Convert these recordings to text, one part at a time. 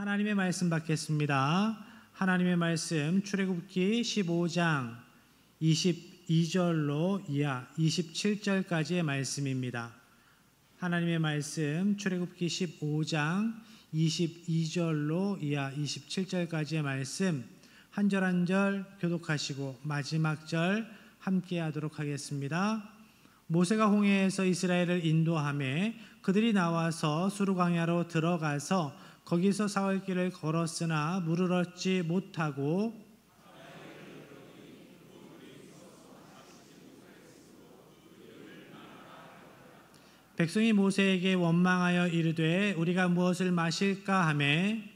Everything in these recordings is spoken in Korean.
하나님의 말씀 받겠습니다. 하나님의 말씀 출애굽기 15장 22절로 이하 27절까지의 말씀입니다. 하나님의 말씀 출애굽기 15장 22절로 이하 27절까지의 말씀 한 절 한 절 교독하시고 마지막 절 함께 하도록 하겠습니다. 모세가 홍해에서 이스라엘을 인도하매 그들이 나와서 수르 광야로 들어가서 거기서 사흘길을 걸었으나 물을 얻지 못하고 백성이 모세에게 원망하여 이르되 우리가 무엇을 마실까 하매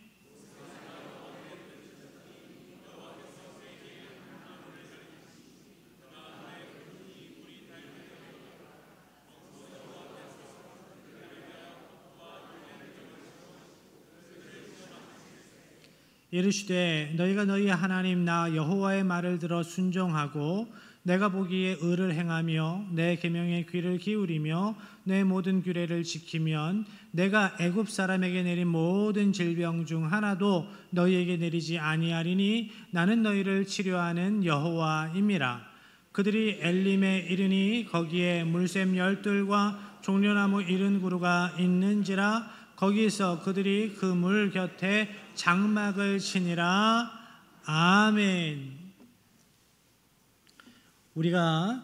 이르시되 너희가 너희 하나님 나 여호와의 말을 들어 순종하고 내가 보기에 의를 행하며 내 계명에 귀를 기울이며 내 모든 규례를 지키면 내가 애굽 사람에게 내린 모든 질병 중 하나도 너희에게 내리지 아니하리니 나는 너희를 치료하는 여호와임이라. 그들이 엘림에 이르니 거기에 물샘 12들과 종려나무 70그루가 있는지라. 거기서 그들이 그 물 곁에 장막을 치니라. 아멘. 우리가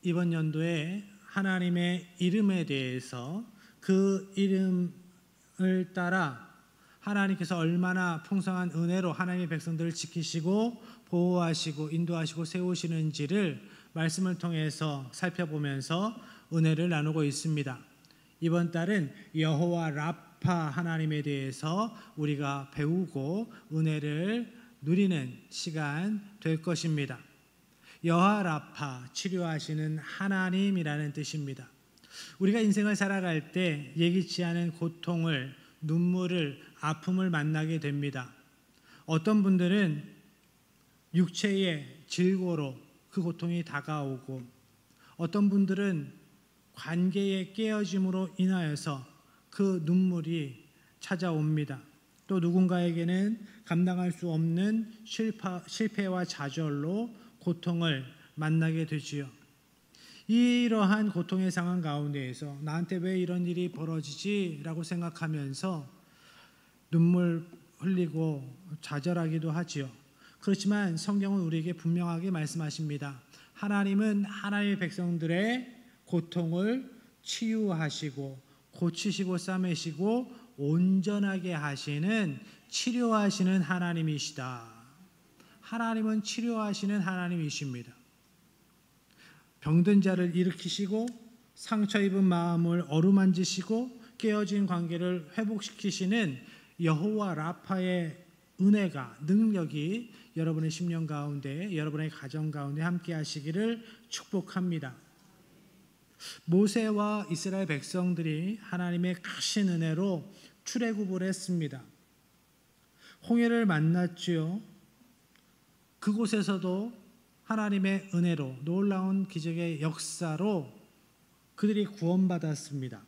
이번 연도에 하나님의 이름에 대해서 그 이름을 따라 하나님께서 얼마나 풍성한 은혜로 하나님의 백성들을 지키시고 보호하시고 인도하시고 세우시는지를 말씀을 통해서 살펴보면서 은혜를 나누고 있습니다. 이번 달은 여호와 라파 하나님에 대해서 우리가 배우고 은혜를 누리는 시간 될 것입니다. 여호와 라파, 치료하시는 하나님이라는 뜻입니다. 우리가 인생을 살아갈 때 예기치 않은 고통을, 눈물을, 아픔을 만나게 됩니다. 어떤 분들은 육체의 질고로 그 고통이 다가오고 어떤 분들은 관계의 깨어짐으로 인하여서 그 눈물이 찾아옵니다. 또 누군가에게는 감당할 수 없는 실패와 좌절로 고통을 만나게 되지요. 이러한 고통의 상황 가운데에서 나한테 왜 이런 일이 벌어지지? 라고 생각하면서 눈물 흘리고 좌절하기도 하지요. 그렇지만 성경은 우리에게 분명하게 말씀하십니다. 하나님은 하나님의 백성들의 고통을 치유하시고 고치시고 싸매시고 온전하게 하시는 치료하시는 하나님이시다. 하나님은 치료하시는 하나님이십니다. 병든 자를 일으키시고 상처 입은 마음을 어루만지시고 깨어진 관계를 회복시키시는 여호와 라파의 은혜가 능력이 여러분의 심령 가운데 여러분의 가정 가운데 함께 하시기를 축복합니다. 모세와 이스라엘 백성들이 하나님의 크신 은혜로 출애굽을 했습니다. 홍해를 만났지요. 그곳에서도 하나님의 은혜로 놀라운 기적의 역사로 그들이 구원받았습니다.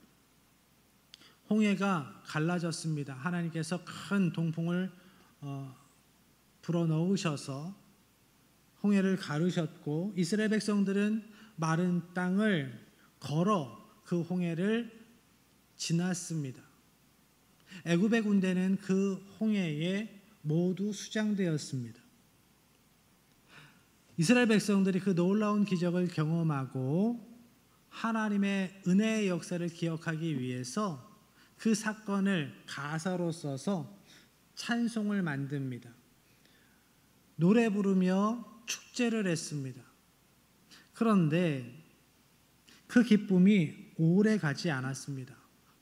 홍해가 갈라졌습니다. 하나님께서 큰 동풍을 불어넣으셔서 홍해를 가르셨고 이스라엘 백성들은 마른 땅을 걸어 그 홍해를 지났습니다. 애굽의 군대는 그 홍해에 모두 수장되었습니다. 이스라엘 백성들이 그 놀라운 기적을 경험하고 하나님의 은혜의 역사를 기억하기 위해서 그 사건을 가사로 써서 찬송을 만듭니다. 노래 부르며 축제를 했습니다. 그런데 그 기쁨이 오래 가지 않았습니다.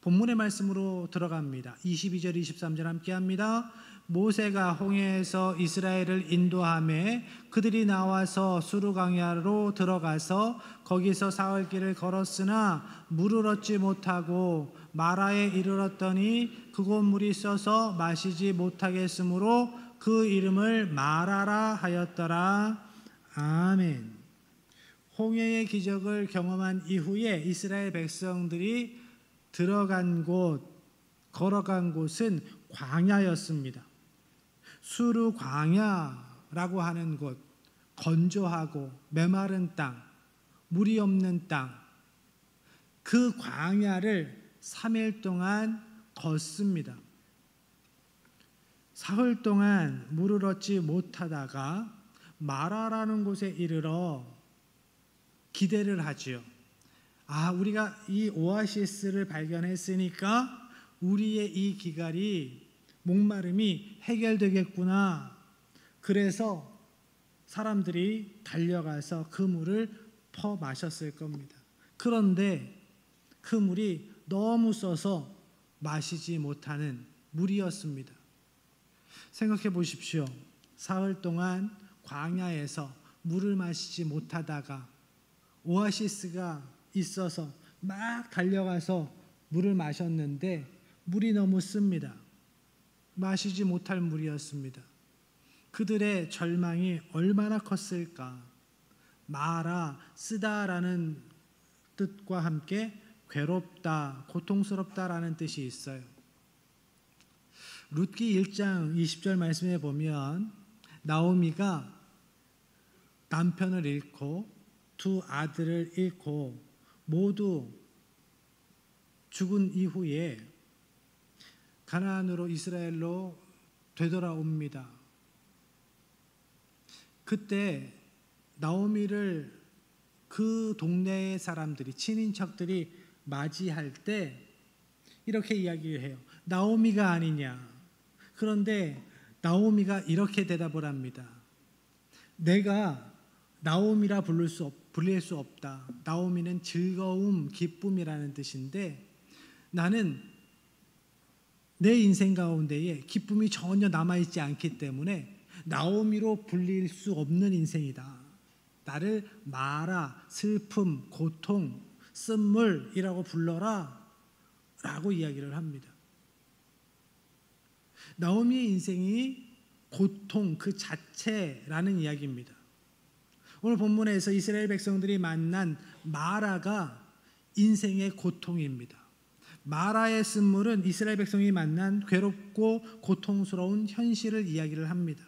본문의 말씀으로 들어갑니다. 22절 23절 함께 합니다. 모세가 홍해에서 이스라엘을 인도하매 그들이 나와서 수르 광야로 들어가서 거기서 사흘길을 걸었으나 물을 얻지 못하고 마라에 이르렀더니 그곳 물이 써서 마시지 못하겠으므로 그 이름을 마라라 하였더라. 아멘. 홍해의 기적을 경험한 이후에 이스라엘 백성들이 들어간 곳, 걸어간 곳은 광야였습니다. 수르 광야라고 하는 곳, 건조하고 메마른 땅, 물이 없는 땅, 그 광야를 3일 동안 걷습니다. 사흘 동안 물을 얻지 못하다가 마라라는 곳에 이르러 기대를 하지요. 우리가 이 오아시스를 발견했으니까 우리의 이 기갈이, 목마름이 해결되겠구나. 그래서 사람들이 달려가서 그 물을 퍼 마셨을 겁니다. 그런데 그 물이 너무 써서 마시지 못하는 물이었습니다. 생각해 보십시오. 사흘 동안 광야에서 물을 마시지 못하다가 오아시스가 있어서 막 달려가서 물을 마셨는데 물이 너무 씁니다. 마시지 못할 물이었습니다. 그들의 절망이 얼마나 컸을까. 마라, 쓰다라는 뜻과 함께 괴롭다, 고통스럽다라는 뜻이 있어요. 룻기 1장 20절 말씀에 보면 나오미가 남편을 잃고 두 아들을 잃고 모두 죽은 이후에 가나안으로, 이스라엘로 되돌아옵니다. 그때 나오미를 그 동네의 사람들이, 친인척들이 맞이할 때 이렇게 이야기를 해요. 나오미가 아니냐. 그런데 나오미가 이렇게 대답을 합니다. 내가 나오미라 불릴 수 없다. 나오미는 즐거움, 기쁨이라는 뜻인데 나는 내 인생 가운데에 기쁨이 전혀 남아있지 않기 때문에 나오미로 불릴 수 없는 인생이다. 나를 마라, 슬픔, 고통, 쓴물이라고 불러라 라고 이야기를 합니다. 나오미의 인생이 고통 그 자체라는 이야기입니다. 오늘 본문에서 이스라엘 백성들이 만난 마라가 인생의 고통입니다. 마라의 쓴물은 이스라엘 백성이 만난 괴롭고 고통스러운 현실을 이야기를 합니다.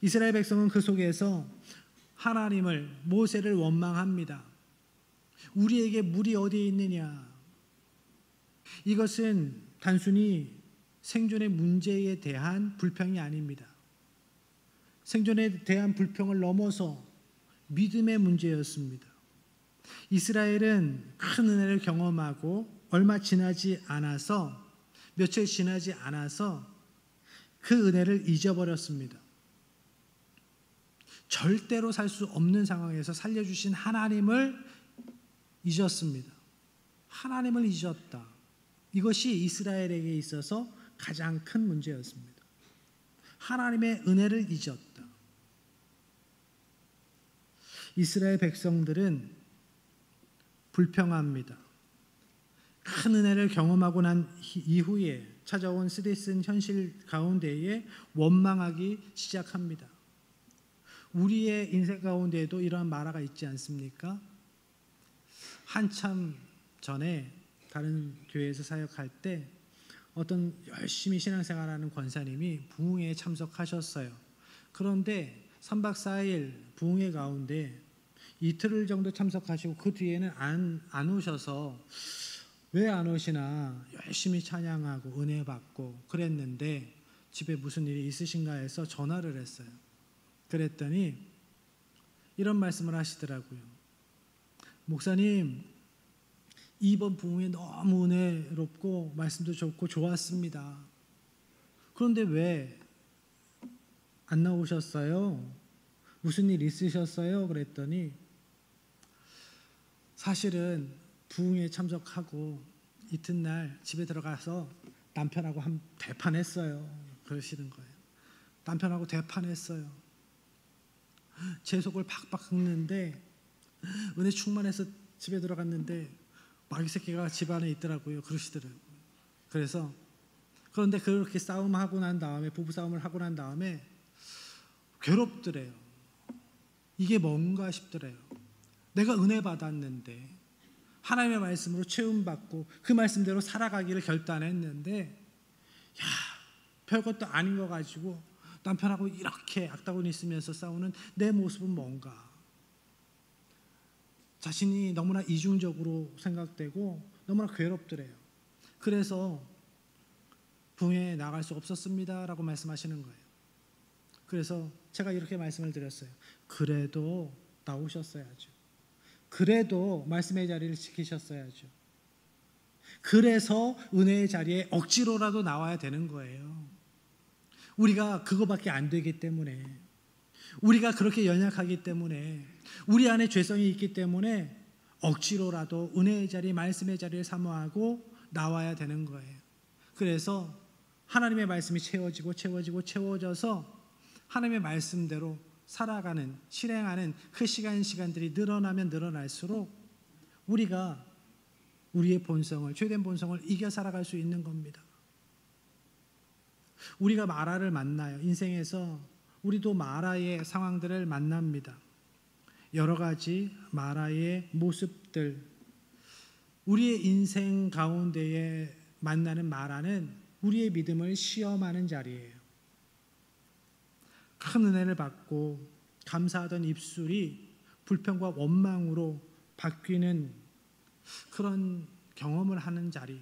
이스라엘 백성은 그 속에서 하나님을, 모세를 원망합니다. 우리에게 물이 어디에 있느냐. 이것은 단순히 생존의 문제에 대한 불평이 아닙니다. 생존에 대한 불평을 넘어서 믿음의 문제였습니다. 이스라엘은 큰 은혜를 경험하고 며칠 지나지 않아서 그 은혜를 잊어버렸습니다. 절대로 살 수 없는 상황에서 살려주신 하나님을 잊었습니다. 하나님을 잊었다. 이것이 이스라엘에게 있어서 가장 큰 문제였습니다. 하나님의 은혜를 잊었다. 이스라엘 백성들은 불평합니다. 큰 은혜를 경험하고 난 이후에 찾아온 쓰디쓴 현실 가운데에 원망하기 시작합니다. 우리의 인생 가운데에도 이러한 마라가 있지 않습니까? 한참 전에 다른 교회에서 사역할 때 어떤 열심히 신앙생활하는 권사님이 부흥회에 참석하셨어요. 그런데 3박 4일 부흥회 가운데 이틀 정도 참석하시고 그 뒤에는 안 오셔서 왜 안 오시나 열심히 찬양하고 은혜 받고 그랬는데 집에 무슨 일이 있으신가 해서 전화를 했어요. 그랬더니 이런 말씀을 하시더라고요. 목사님, 이번 부흥회 너무 은혜롭고 말씀도 좋고 좋았습니다. 그런데 왜 안 나오셨어요? 무슨 일 있으셨어요? 그랬더니 사실은 부흥회에 참석하고 이튿날 집에 들어가서 남편하고 한 대판했어요. 그러시는 거예요. 남편하고 대판했어요. 제 속을 박박 긁는데 은혜 충만해서 집에 들어갔는데 마귀 새끼가 집 안에 있더라고요. 그러시더라고요. 그런데 그렇게 싸움하고 난 다음에, 부부싸움을 하고 난 다음에 괴롭더래요. 이게 뭔가 싶더래요. 내가 은혜 받았는데 하나님의 말씀으로 채움받고 그 말씀대로 살아가기를 결단했는데 별것도 아닌 거 가지고 남편하고 이렇게 악다구니 쓰면서 싸우는 내 모습은 뭔가? 자신이 너무나 이중적으로 생각되고 너무나 괴롭더래요. 그래서 부흥회에 나갈 수 없었습니다 라고 말씀하시는 거예요. 그래서 제가 이렇게 말씀을 드렸어요. 그래도 나오셨어야죠. 그래도 말씀의 자리를 지키셨어야죠. 그래서 은혜의 자리에 억지로라도 나와야 되는 거예요. 우리가 그거밖에 안 되기 때문에, 우리가 그렇게 연약하기 때문에, 우리 안에 죄성이 있기 때문에 억지로라도 은혜의 자리, 말씀의 자리를 사모하고 나와야 되는 거예요. 그래서 하나님의 말씀이 채워져서 하나님의 말씀대로 살아가는, 실행하는 그 시간들이 늘어나면 늘어날수록 우리가 우리의 본성을, 죄된 본성을 이겨 살아갈 수 있는 겁니다. 우리가 마라를 만나요. 인생에서 우리도 마라의 상황들을 만납니다. 여러 가지 마라의 모습들, 우리의 인생 가운데에 만나는 마라는 우리의 믿음을 시험하는 자리예요. 큰 은혜를 받고 감사하던 입술이 불평과 원망으로 바뀌는 그런 경험을 하는 자리,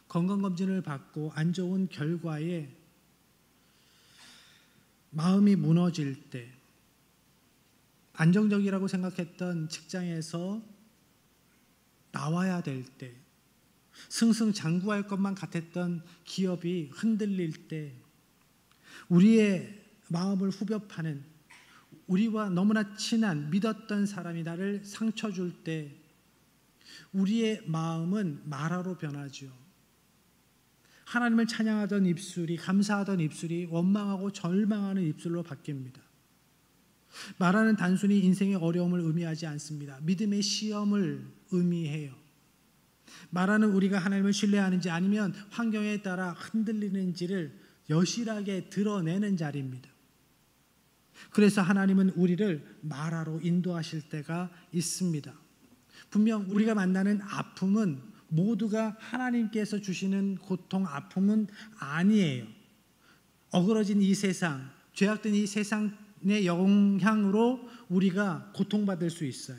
건강검진을 받고 안 좋은 결과에 마음이 무너질 때, 안정적이라고 생각했던 직장에서 나와야 될 때, 승승장구할 것만 같았던 기업이 흔들릴 때, 우리의 마음을 후벼 파는, 우리와 너무나 친한 믿었던 사람이 나를 상처 줄 때 우리의 마음은 마라로 변하죠. 하나님을 찬양하던 입술이, 감사하던 입술이 원망하고 절망하는 입술로 바뀝니다. 마라는 단순히 인생의 어려움을 의미하지 않습니다. 믿음의 시험을 의미해요. 마라는 우리가 하나님을 신뢰하는지 아니면 환경에 따라 흔들리는지를 여실하게 드러내는 자리입니다. 그래서 하나님은 우리를 마라로 인도하실 때가 있습니다. 분명 우리가 만나는 아픔은 모두가 하나님께서 주시는 고통, 아픔은 아니에요. 어그러진 이 세상, 죄악된 이 세상의 영향으로 우리가 고통받을 수 있어요.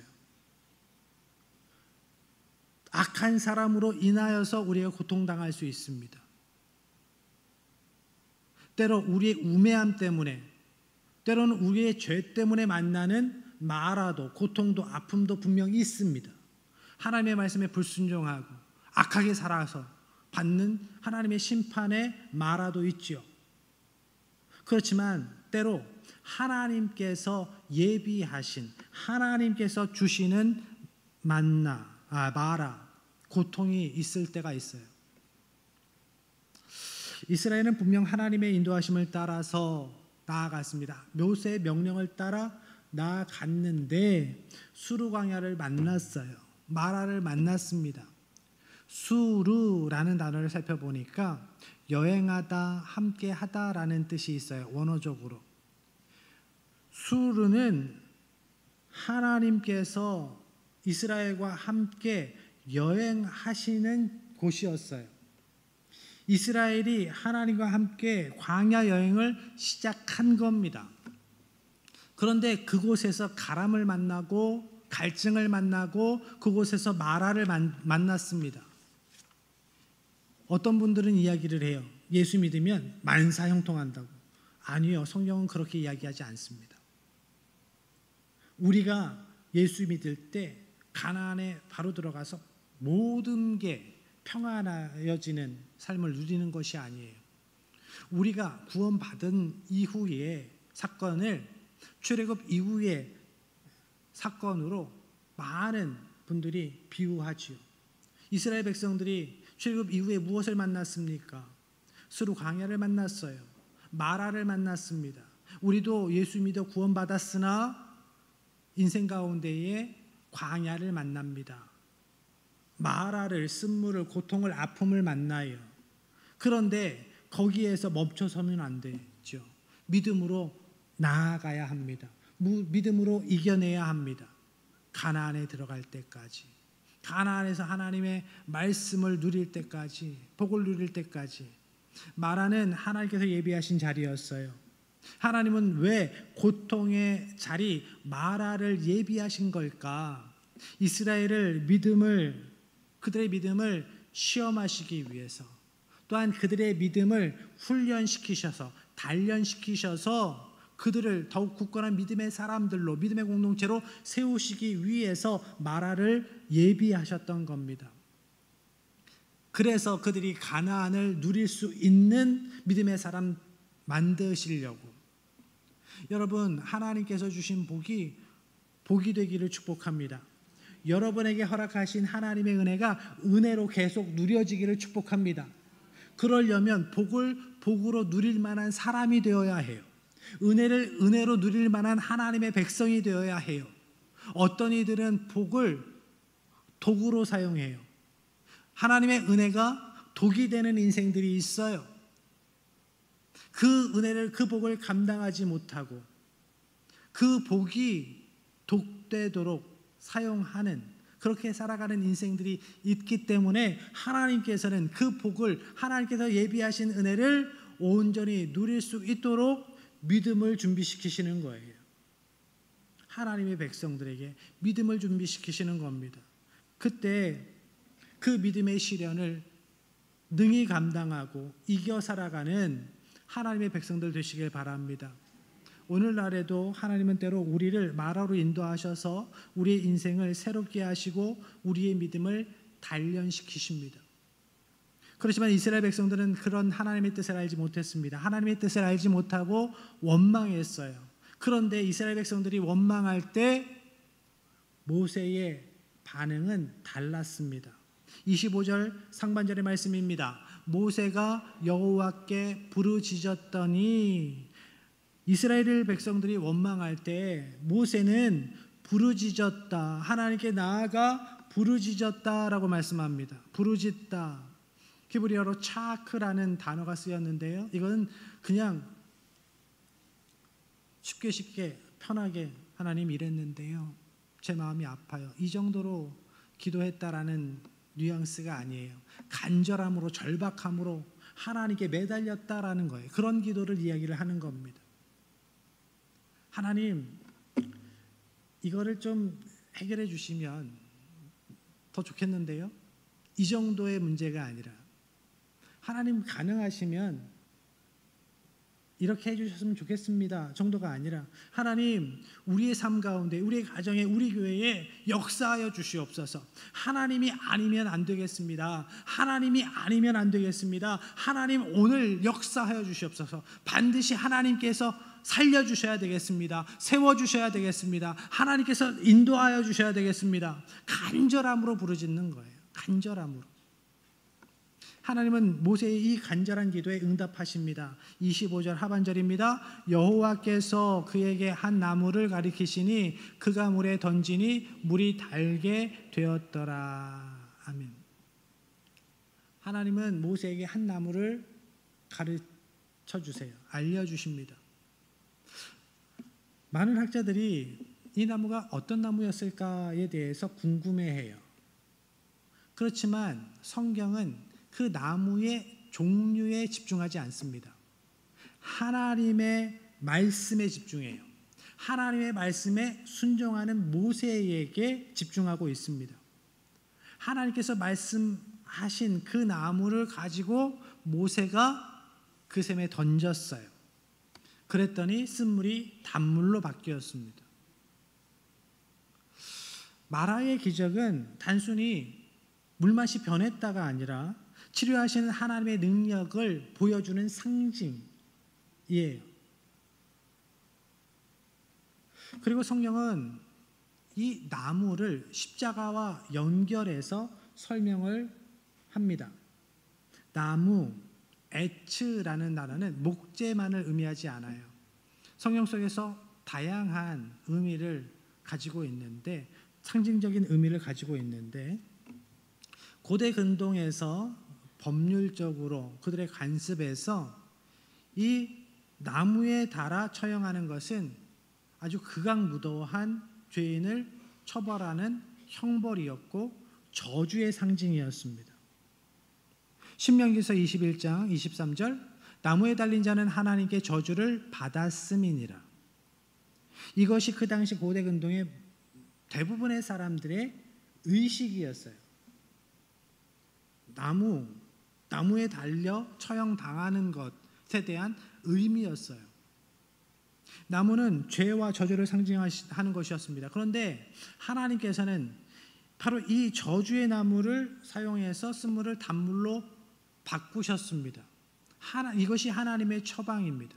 악한 사람으로 인하여서 우리가 고통당할 수 있습니다. 때로 우리의 우매함 때문에, 때로는 우리의 죄 때문에 만나는 마라도, 고통도, 아픔도 분명히 있습니다. 하나님의 말씀에 불순종하고 악하게 살아서 받는 하나님의 심판의 마라도 있지요. 그렇지만 때로 하나님께서 예비하신, 하나님께서 주시는 마라, 고통이 있을 때가 있어요. 이스라엘은 분명 하나님의 인도하심을 따라서 나아갔습니다. 모세의 명령을 따라 나아갔는데 수르 광야를 만났어요. 마라를 만났습니다. 수르라는 단어를 살펴보니까 여행하다, 함께하다라는 뜻이 있어요. 원어적으로. 수르는 하나님께서 이스라엘과 함께 여행하시는 곳이었어요. 이스라엘이 하나님과 함께 광야 여행을 시작한 겁니다. 그런데 그곳에서 가람을 만나고 갈증을 만나고 그곳에서 마라를 만났습니다. 어떤 분들은 이야기를 해요. 예수 믿으면 만사 형통한다고. 아니요, 성경은 그렇게 이야기하지 않습니다. 우리가 예수 믿을 때 가나안에 바로 들어가서 모든 게 평안하여지는 삶을 누리는 것이 아니에요. 우리가 구원받은 이후의 사건을 출애굽 이후의 사건으로 많은 분들이 비유하지요. 이스라엘 백성들이 출애굽 이후에 무엇을 만났습니까? 수르 광야를 만났어요. 마라를 만났습니다. 우리도 예수 믿어 구원받았으나 인생 가운데에 광야를 만납니다. 마라를, 쓴물을, 고통을, 아픔을 만나요. 그런데 거기에서 멈춰서면 안 되죠. 믿음으로 나아가야 합니다. 믿음으로 이겨내야 합니다. 가나안에 들어갈 때까지, 가나안에서 하나님의 말씀을 누릴 때까지, 복을 누릴 때까지 마라는 하나님께서 예비하신 자리였어요. 하나님은 왜 고통의 자리 마라를 예비하신 걸까? 이스라엘을 그들의 믿음을 시험하시기 위해서, 또한 그들의 믿음을 훈련시키셔서 단련시키셔서 그들을 더욱 굳건한 믿음의 사람들로, 믿음의 공동체로 세우시기 위해서 마라를 예비하셨던 겁니다. 그래서 그들이 가나안을 누릴 수 있는 믿음의 사람 만드시려고. 여러분, 하나님께서 주신 복이 되기를 축복합니다. 여러분에게 허락하신 하나님의 은혜가 은혜로 계속 누려지기를 축복합니다. 그러려면 복을 복으로 누릴 만한 사람이 되어야 해요. 은혜를 은혜로 누릴 만한 하나님의 백성이 되어야 해요. 어떤 이들은 복을 도구로 사용해요. 하나님의 은혜가 독이 되는 인생들이 있어요. 그 은혜를, 그 복을 감당하지 못하고 그 복이 독되도록 사용하는, 그렇게 살아가는 인생들이 있기 때문에 하나님께서는 그 복을, 하나님께서 예비하신 은혜를 온전히 누릴 수 있도록 믿음을 준비시키시는 거예요. 하나님의 백성들에게 믿음을 준비시키시는 겁니다. 그때 그 믿음의 시련을 능히 감당하고 이겨 살아가는 하나님의 백성들 되시길 바랍니다. 오늘날에도 하나님은 때로 우리를 마라로 인도하셔서 우리의 인생을 새롭게 하시고 우리의 믿음을 단련시키십니다. 그렇지만 이스라엘 백성들은 그런 하나님의 뜻을 알지 못했습니다. 하나님의 뜻을 알지 못하고 원망했어요. 그런데 이스라엘 백성들이 원망할 때 모세의 반응은 달랐습니다. 25절 상반절의 말씀입니다. 모세가 여호와께 부르짖었더니, 이스라엘 백성들이 원망할 때 모세는 부르짖었다, 하나님께 나아가 부르짖었다라고 말씀합니다. 부르짖다, 히브리어로 차크라는 단어가 쓰였는데요, 이건 그냥 쉽게 편하게 하나님 이랬는데요, 제 마음이 아파요, 이 정도로 기도했다라는 뉘앙스가 아니에요. 간절함으로, 절박함으로 하나님께 매달렸다라는 거예요. 그런 기도를 이야기를 하는 겁니다. 하나님, 이거를 좀 해결해 주시면 더 좋겠는데요, 이 정도의 문제가 아니라 하나님 가능하시면 이렇게 해주셨으면 좋겠습니다 정도가 아니라, 하나님 우리의 삶 가운데, 우리의 가정에, 우리 교회에 역사하여 주시옵소서. 하나님이 아니면 안 되겠습니다. 하나님이 아니면 안 되겠습니다. 하나님 오늘 역사하여 주시옵소서. 반드시 하나님께서 살려주셔야 되겠습니다. 세워주셔야 되겠습니다. 하나님께서 인도하여 주셔야 되겠습니다. 간절함으로 부르짖는 거예요. 간절함으로. 하나님은 모세의 이 간절한 기도에 응답하십니다. 25절 하반절입니다. 여호와께서 그에게 한 나무를 가리키시니 그가 물에 던지니 물이 달게 되었더라. 아멘. 하나님은 모세에게 한 나무를 가르쳐 주세요. 알려주십니다. 많은 학자들이 이 나무가 어떤 나무였을까에 대해서 궁금해해요. 그렇지만 성경은 그 나무의 종류에 집중하지 않습니다. 하나님의 말씀에 집중해요. 하나님의 말씀에 순종하는 모세에게 집중하고 있습니다. 하나님께서 말씀하신 그 나무를 가지고 모세가 그 샘에 던졌어요. 그랬더니 쓴물이 단물로 바뀌었습니다. 마라의 기적은 단순히 물맛이 변했다가 아니라 치료하시는 하나님의 능력을 보여주는 상징이에요. 그리고 성경은 이 나무를 십자가와 연결해서 설명을 합니다. 나무, 에츠라는 단어는 목재만을 의미하지 않아요. 성경 속에서 다양한 의미를 가지고 있는데, 상징적인 의미를 가지고 있는데, 고대 근동에서 법률적으로 그들의 관습에서 이 나무에 달아 처형하는 것은 아주 극악무도한 죄인을 처벌하는 형벌이었고 저주의 상징이었습니다. 신명기서 21장 23절 나무에 달린 자는 하나님께 저주를 받았음이니라. 이것이 그 당시 고대 근동의 대부분의 사람들의 의식이었어요. 나무에 달려 처형당하는 것에 대한 의미였어요. 나무는 죄와 저주를 상징하는 것이었습니다. 그런데 하나님께서는 바로 이 저주의 나무를 사용해서 쓴물을 단물로 바꾸셨습니다. 이것이 하나님의 처방입니다.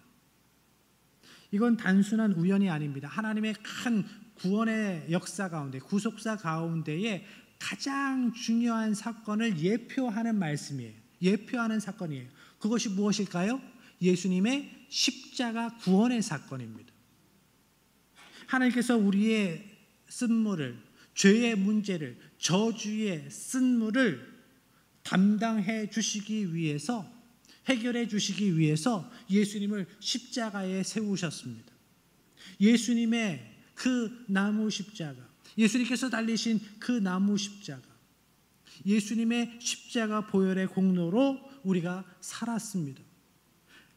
이건 단순한 우연이 아닙니다. 하나님의 큰 구원의 역사 가운데, 구속사 가운데에 가장 중요한 사건을 예표하는 말씀이에요. 예표하는 사건이에요. 그것이 무엇일까요? 예수님의 십자가 구원의 사건입니다. 하나님께서 우리의 쓴물을, 죄의 문제를, 저주의 쓴물을 담당해 주시기 위해서, 해결해 주시기 위해서 예수님을 십자가에 세우셨습니다. 예수님의 그 나무 십자가, 예수님께서 달리신 그 나무 십자가, 예수님의 십자가 보혈의 공로로 우리가 살았습니다.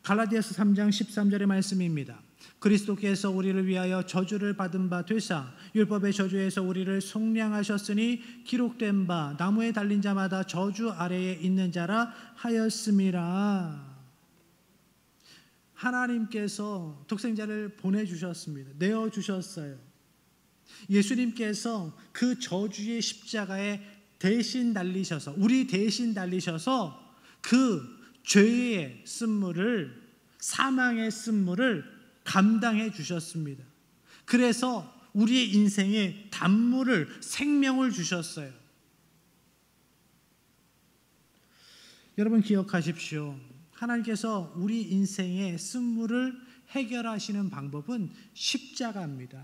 갈라디아서 3장 13절의 말씀입니다. 그리스도께서 우리를 위하여 저주를 받은 바 되사 율법의 저주에서 우리를 속량하셨으니 기록된 바 나무에 달린 자마다 저주 아래에 있는 자라 하였음이라. 하나님께서 독생자를 보내주셨습니다. 내어주셨어요. 예수님께서 그 저주의 십자가에 대신 달리셔서, 우리 대신 달리셔서 그 죄의 쓴물을, 사망의 쓴물을 감당해 주셨습니다. 그래서 우리의 인생에 단물을, 생명을 주셨어요. 여러분 기억하십시오. 하나님께서 우리 인생의 쓴물을 해결하시는 방법은 십자가입니다.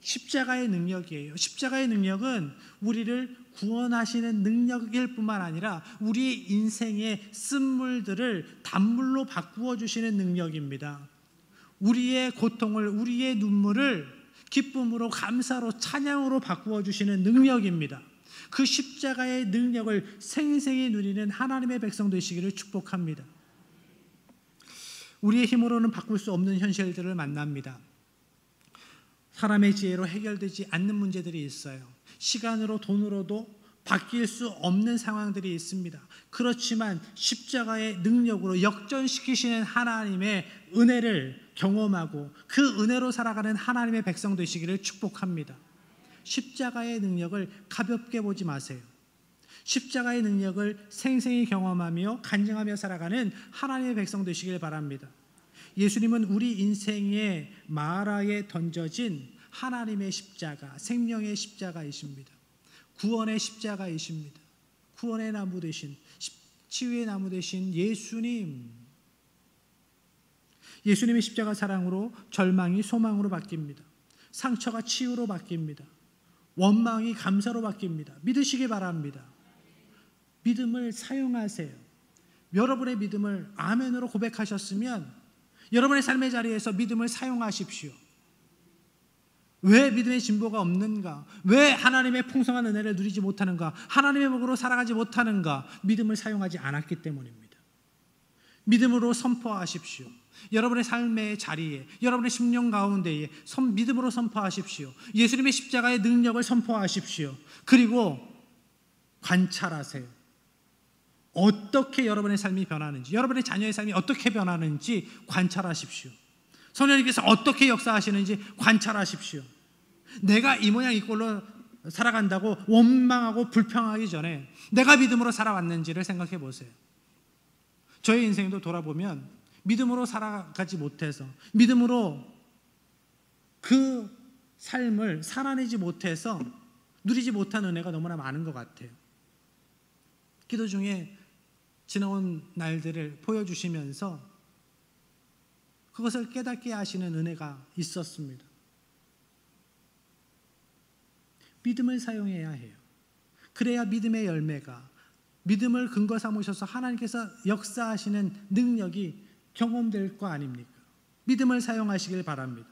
십자가의 능력이에요. 십자가의 능력은 우리를 구원하시는 능력일 뿐만 아니라 우리의 인생의 쓴물들을 단물로 바꾸어 주시는 능력입니다. 우리의 고통을, 우리의 눈물을 기쁨으로, 감사로, 찬양으로 바꾸어 주시는 능력입니다. 그 십자가의 능력을 생생히 누리는 하나님의 백성 되시기를 축복합니다. 우리의 힘으로는 바꿀 수 없는 현실들을 만납니다. 사람의 지혜로 해결되지 않는 문제들이 있어요. 시간으로, 돈으로도 바뀔 수 없는 상황들이 있습니다. 그렇지만 십자가의 능력으로 역전시키시는 하나님의 은혜를 경험하고 그 은혜로 살아가는 하나님의 백성 되시기를 축복합니다. 십자가의 능력을 가볍게 보지 마세요. 십자가의 능력을 생생히 경험하며 간증하며 살아가는 하나님의 백성 되시길 바랍니다. 예수님은 우리 인생의 마라에 던져진 하나님의 십자가, 생명의 십자가이십니다. 구원의 십자가이십니다. 구원의 나무 되신, 치유의 나무 되신 예수님. 예수님의 십자가 사랑으로 절망이 소망으로 바뀝니다. 상처가 치유로 바뀝니다. 원망이 감사로 바뀝니다. 믿으시기 바랍니다. 믿음을 사용하세요. 여러분의 믿음을 아멘으로 고백하셨으면 여러분의 삶의 자리에서 믿음을 사용하십시오. 왜 믿음의 진보가 없는가? 왜 하나님의 풍성한 은혜를 누리지 못하는가? 하나님의 복으로 살아가지 못하는가? 믿음을 사용하지 않았기 때문입니다. 믿음으로 선포하십시오. 여러분의 삶의 자리에, 여러분의 심령 가운데에 믿음으로 선포하십시오. 예수님의 십자가의 능력을 선포하십시오. 그리고 관찰하세요. 어떻게 여러분의 삶이 변하는지, 여러분의 자녀의 삶이 어떻게 변하는지 관찰하십시오. 성령님께서 어떻게 역사하시는지 관찰하십시오. 내가 이 모양 이 꼴로 살아간다고 원망하고 불평하기 전에 내가 믿음으로 살아왔는지를 생각해 보세요. 저의 인생도 돌아보면 믿음으로 살아가지 못해서, 믿음으로 그 삶을 살아내지 못해서 누리지 못한 은혜가 너무나 많은 것 같아요. 기도 중에 지나온 날들을 보여주시면서 그것을 깨닫게 하시는 은혜가 있었습니다. 믿음을 사용해야 해요. 그래야 믿음의 열매가, 믿음을 근거 삼으셔서 하나님께서 역사하시는 능력이 경험될 거 아닙니까? 믿음을 사용하시길 바랍니다.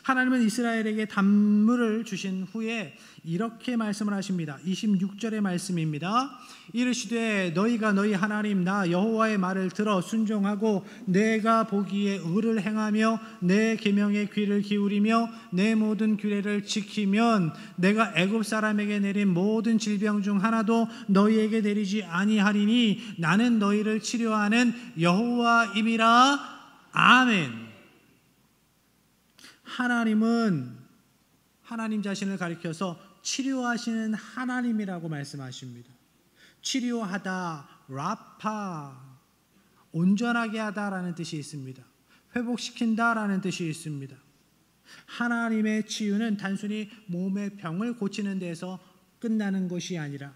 하나님은 이스라엘에게 단물을 주신 후에 이렇게 말씀을 하십니다. 26절의 말씀입니다. 이르시되 너희가 너희 하나님 나 여호와의 말을 들어 순종하고 내가 보기에 의를 행하며 내 계명에 귀를 기울이며 내 모든 규례를 지키면 내가 애굽 사람에게 내린 모든 질병 중 하나도 너희에게 내리지 아니하리니 나는 너희를 치료하는 여호와임이라. 아멘. 하나님은 하나님 자신을 가리켜서 치료하시는 하나님이라고 말씀하십니다. 치료하다, 라파, 온전하게 하다라는 뜻이 있습니다. 회복시킨다라는 뜻이 있습니다. 하나님의 치유는 단순히 몸의 병을 고치는 데서 끝나는 것이 아니라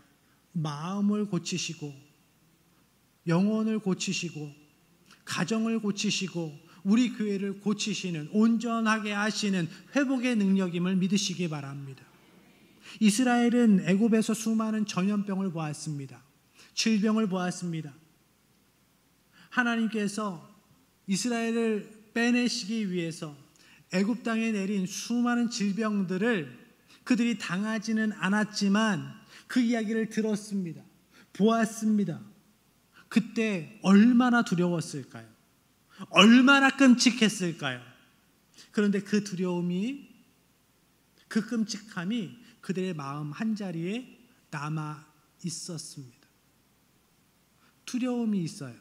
마음을 고치시고 영혼을 고치시고 가정을 고치시고 우리 교회를 고치시는, 온전하게 하시는 회복의 능력임을 믿으시기 바랍니다. 이스라엘은 애굽에서 수많은 전염병을 보았습니다. 질병을 보았습니다. 하나님께서 이스라엘을 빼내시기 위해서 애굽 땅에 내린 수많은 질병들을 그들이 당하지는 않았지만 그 이야기를 들었습니다. 보았습니다. 그때 얼마나 두려웠을까요? 얼마나 끔찍했을까요? 그런데 그 두려움이, 그 끔찍함이 그들의 마음 한자리에 남아 있었습니다. 두려움이 있어요.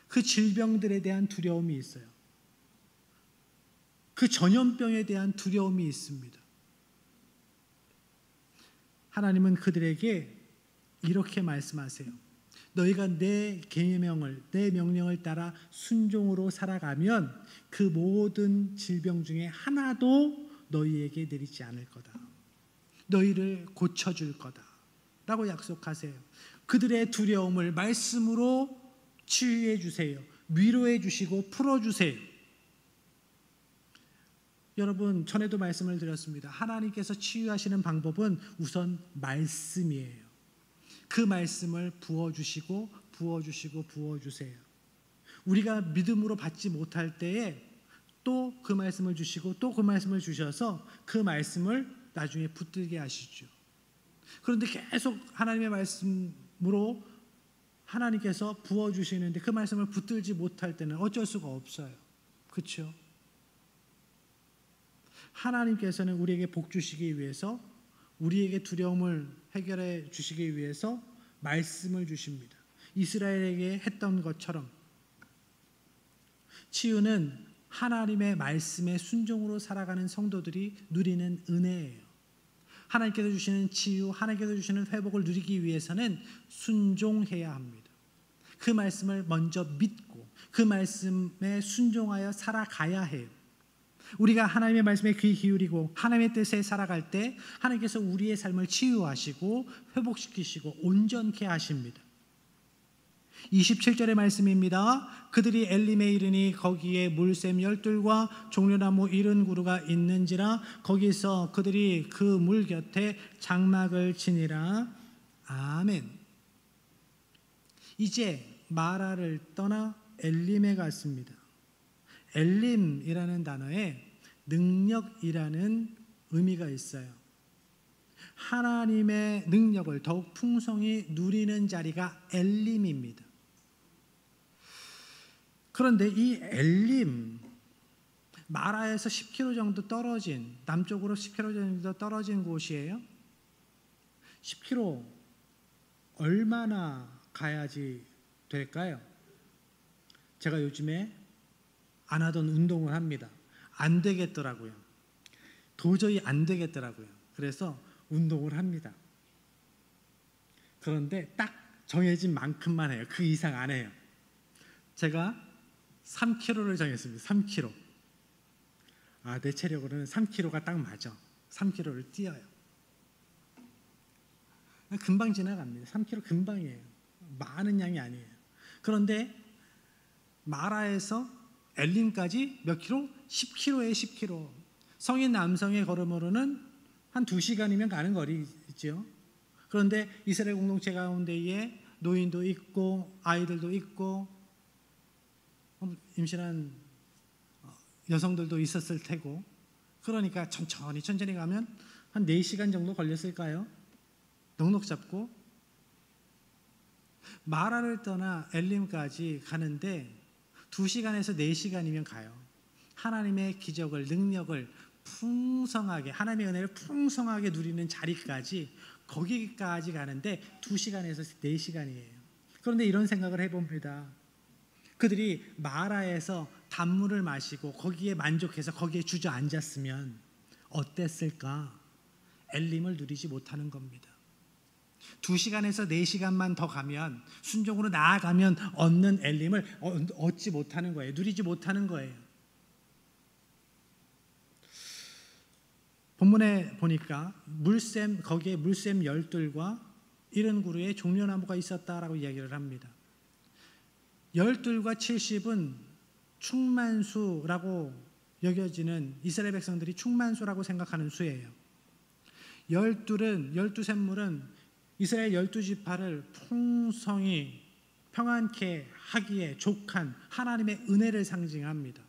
그 질병들에 대한 두려움이 있어요. 그 전염병에 대한 두려움이 있습니다. 하나님은 그들에게 이렇게 말씀하세요. 너희가 내 계명을, 내 명령을 따라 순종으로 살아가면 그 모든 질병 중에 하나도 너희에게 내리지 않을 거다. 너희를 고쳐줄 거다 라고 약속하세요. 그들의 두려움을 말씀으로 치유해 주세요. 위로해 주시고 풀어주세요. 여러분, 전에도 말씀을 드렸습니다. 하나님께서 치유하시는 방법은 우선 말씀이에요. 그 말씀을 부어주시고 부어주시고 부어주세요. 우리가 믿음으로 받지 못할 때에 또 그 말씀을 주시고 또 그 말씀을 주셔서 그 말씀을 나중에 붙들게 하시죠. 그런데 계속 하나님의 말씀으로 하나님께서 부어주시는데 그 말씀을 붙들지 못할 때는 어쩔 수가 없어요. 그렇죠? 하나님께서는 우리에게 복 주시기 위해서, 우리에게 두려움을 해결해 주시기 위해서 말씀을 주십니다. 이스라엘에게 했던 것처럼 치유는 하나님의 말씀에 순종으로 살아가는 성도들이 누리는 은혜예요. 하나님께서 주시는 치유, 하나님께서 주시는 회복을 누리기 위해서는 순종해야 합니다. 그 말씀을 먼저 믿고 그 말씀에 순종하여 살아가야 해요. 우리가 하나님의 말씀에 귀 기울이고 하나님의 뜻에 살아갈 때 하나님께서 우리의 삶을 치유하시고 회복시키시고 온전케 하십니다. 27절의 말씀입니다. 그들이 엘림에 이르니 거기에 물샘 12과 종려나무 70그루가 있는지라 거기서 그들이 그 물 곁에 장막을 치니라. 아멘. 이제 마라를 떠나 엘림에 갔습니다. 엘림이라는 단어에 능력이라는 의미가 있어요. 하나님의 능력을 더욱 풍성히 누리는 자리가 엘림입니다. 그런데 이 엘림, 마라에서 10km 정도 떨어진, 남쪽으로 10km 정도 떨어진 곳이에요. 10km 얼마나 가야지 될까요? 제가 요즘에 안 하던 운동을 합니다. 안 되겠더라고요. 도저히 안 되겠더라고요. 그래서 운동을 합니다. 그런데 딱 정해진 만큼만 해요. 그 이상 안 해요. 제가 3km를 정했습니다. 3km. 내 체력으로는 3km가 딱 맞아. 3km를 뛰어요. 금방 지나갑니다. 3km 금방이에요. 많은 양이 아니에요. 그런데 마라에서 엘림까지 몇 킬로? 10km에 10km. 성인 남성의 걸음으로는 한 2시간이면 가는 거리죠. 그런데 이스라엘 공동체 가운데에 노인도 있고 아이들도 있고 임신한 여성들도 있었을 테고 그러니까 천천히 가면 한 4시간 정도 걸렸을까요? 넉넉 잡고 마라를 떠나 엘림까지 가는데 2시간에서 4시간이면 가요. 하나님의 기적을, 능력을 풍성하게, 하나님의 은혜를 풍성하게 누리는 자리까지, 거기까지 가는데 2시간에서 4시간이에요. 그런데 이런 생각을 해봅니다. 그들이 마라에서 단물을 마시고 거기에 만족해서 거기에 주저앉았으면 어땠을까? 엘림을 누리지 못하는 겁니다. 2시간에서 4시간만 더 가면, 순종으로 나아가면 얻는 엘림을 얻지 못하는 거예요. 누리지 못하는 거예요. 본문에 보니까 거기에 물샘 12과 70그루의 종려나무가 있었다라고 이야기를 합니다. 12과 70은 충만수라고 여겨지는, 이스라엘 백성들이 충만수라고 생각하는 수예요. 12 샘물은 이스라엘 12지파를 풍성히 평안케 하기에 족한 하나님의 은혜를 상징합니다.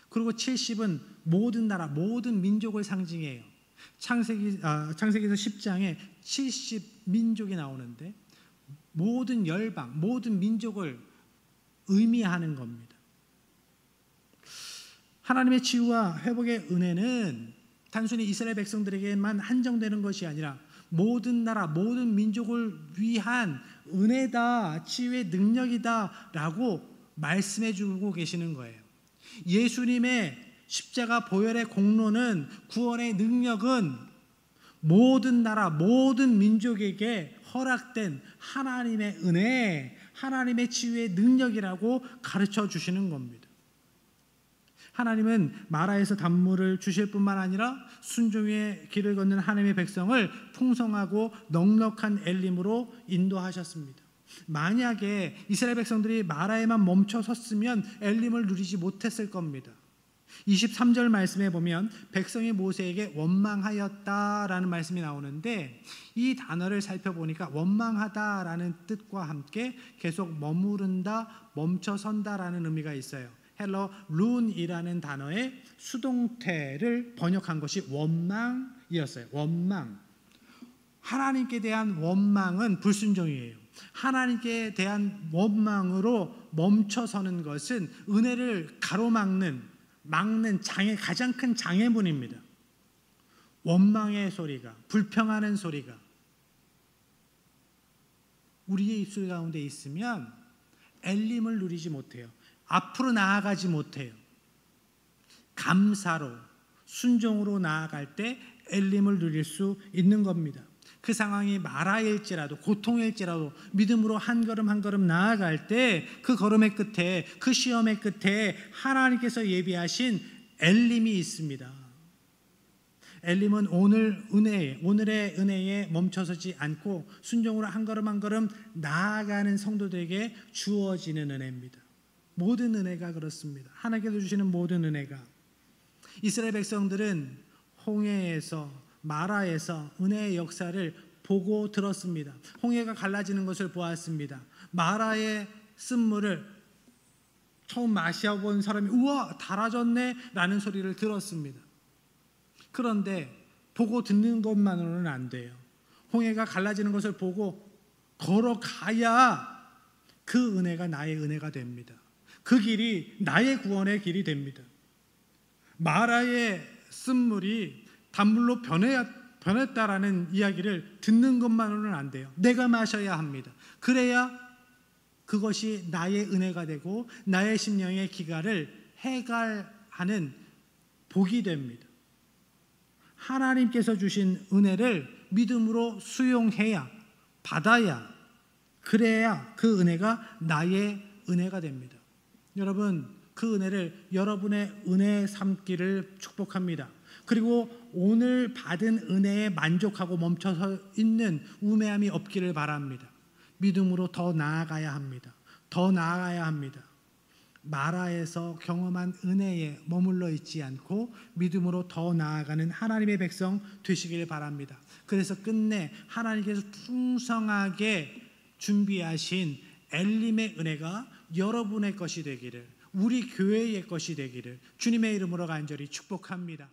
그리고 70은 모든 나라, 모든 민족을 상징해요. 창세기서 10장에 70민족이 나오는데 모든 열방, 모든 민족을 의미하는 겁니다. 하나님의 치유와 회복의 은혜는 단순히 이스라엘 백성들에게만 한정되는 것이 아니라 모든 나라, 모든 민족을 위한 은혜다, 치유의 능력이다 라고 말씀해 주고 계시는 거예요. 예수님의 십자가 보혈의 공로는, 구원의 능력은 모든 나라, 모든 민족에게 허락된 하나님의 은혜, 하나님의 치유의 능력이라고 가르쳐 주시는 겁니다. 하나님은 마라에서 단물을 주실 뿐만 아니라 순종의 길을 걷는 하나님의 백성을 풍성하고 넉넉한 엘림으로 인도하셨습니다. 만약에 이스라엘 백성들이 마라에만 멈춰 섰으면 엘림을 누리지 못했을 겁니다. 23절 말씀에 보면 백성이 모세에게 원망하였다라는 말씀이 나오는데, 이 단어를 살펴보니까 원망하다라는 뜻과 함께 계속 머무른다, 멈춰선다라는 의미가 있어요. 헬러 룬이라는 단어의 수동태를 번역한 것이 원망이었어요. 원망. 하나님께 대한 원망은 불순종이에요. 하나님께 대한 원망으로 멈춰서는 것은 은혜를 가로막는, 가장 큰 장애물입니다. 원망의 소리가, 불평하는 소리가 우리의 입술 가운데 있으면 엘림을 누리지 못해요. 앞으로 나아가지 못해요. 감사로, 순종으로 나아갈 때 엘림을 누릴 수 있는 겁니다. 그 상황이 마라일지라도, 고통일지라도 믿음으로 한 걸음 한 걸음 나아갈 때 그 걸음의 끝에, 그 시험의 끝에 하나님께서 예비하신 엘림이 있습니다. 엘림은 오늘의 은혜에 멈춰서지 않고 순종으로 한 걸음 한 걸음 나아가는 성도들에게 주어지는 은혜입니다. 모든 은혜가 그렇습니다. 하나님께서 주시는 모든 은혜가. 이스라엘 백성들은 홍해에서, 마라에서 은혜의 역사를 보고 들었습니다. 홍해가 갈라지는 것을 보았습니다. 마라의 쓴물을 처음 마셔본 사람이 우와 달아졌네 라는 소리를 들었습니다. 그런데 보고 듣는 것만으로는 안 돼요. 홍해가 갈라지는 것을 보고 걸어가야 그 은혜가 나의 은혜가 됩니다. 그 길이 나의 구원의 길이 됩니다. 마라의 쓴물이 단물로 변했다라는 이야기를 듣는 것만으로는 안 돼요. 내가 마셔야 합니다. 그래야 그것이 나의 은혜가 되고 나의 심령의 기갈을 해갈하는 복이 됩니다. 하나님께서 주신 은혜를 믿음으로 수용해야, 받아야, 그래야 그 은혜가 나의 은혜가 됩니다. 여러분, 그 은혜를 여러분의 은혜 삼기를 축복합니다. 그리고 오늘 받은 은혜에 만족하고 멈춰서 있는 우매함이 없기를 바랍니다. 믿음으로 더 나아가야 합니다. 더 나아가야 합니다. 마라에서 경험한 은혜에 머물러 있지 않고 믿음으로 더 나아가는 하나님의 백성 되시길 바랍니다. 그래서 끝내 하나님께서 풍성하게 준비하신 엘림의 은혜가 여러분의 것이 되기를, 우리 교회의 것이 되기를 주님의 이름으로 간절히 축복합니다.